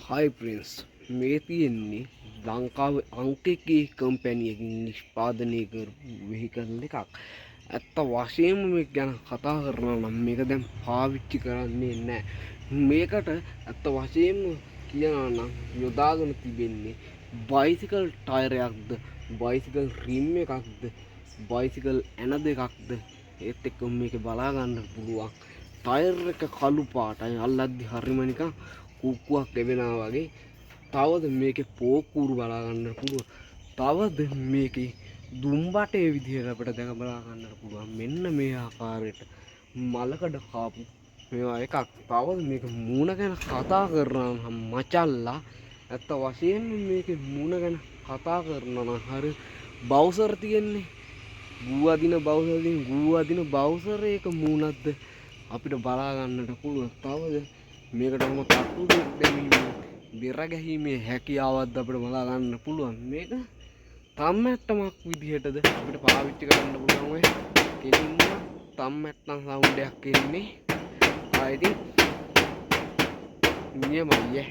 හයි prince මේ තියෙන්නේ ලංකාවේ අංක එකේ කම්පැනි එකකින් නිෂ්පාදනය කරපු වෙහිකල් එකක්. ඇත්ත වශයෙන්ම මේක ගැන කතා කරනවා නම් මේක දැන් පාවිච්චි කරන්නේ නැහැ. මේකට ඇත්ත වශයෙන්ම කියනවා නම් යොදාගෙන තිබෙන්නේ බයිසිකල් ටයර් එකක්ද, බයිසිකල් රිම් එකක්ද, බයිසිකල් ඇන දෙකක්ද, ඒත් එක්ක මේක බලා ගන්න පුළුවන්. ටයර් එක කළු පාටයි, අල්ලද්දි හරිම නිකන් කුක්කුවක් එවෙනවා වගේ. තවද මේකේ පෝකුරු බලා ගන්න පුළුවන්. තවද මේකේ දුම්බටේ විදිහට අපිට දැක බලා ගන්න පුළුවන්. මෙන්න මේ ආකාරයට මලකඩ කාපු මේවා එකක්. තවද මේක මූණ ගැන කතා කරනවා නම් මචල්ලා, ඇත්ත වශයෙන්ම මේකේ මූණ ගැන කතා කරනවා නම් හරි බවුසර් තියෙන්නේ. ගූ අදින බවුසර් තියෙන ගූ අදින බවුසර් එක මූණක්ද අපිට බලා ගන්නට පුළුවන්. තවද මේකටම තට්ටු දෙමීමේ බෙර ගැහිීමේ හැකියාවක්ද අපිට බලා ගන්න පුළුවන්. මේක තම්මැට්ටමක් විදිහටද අපිට පාවිච්චි කරන්න පුළුවන්. ඔය කෙලින්ම තම්මැට්ටම් සවුන්ඩ් එකක් එන්නේ. ආයෙත් නියමයි.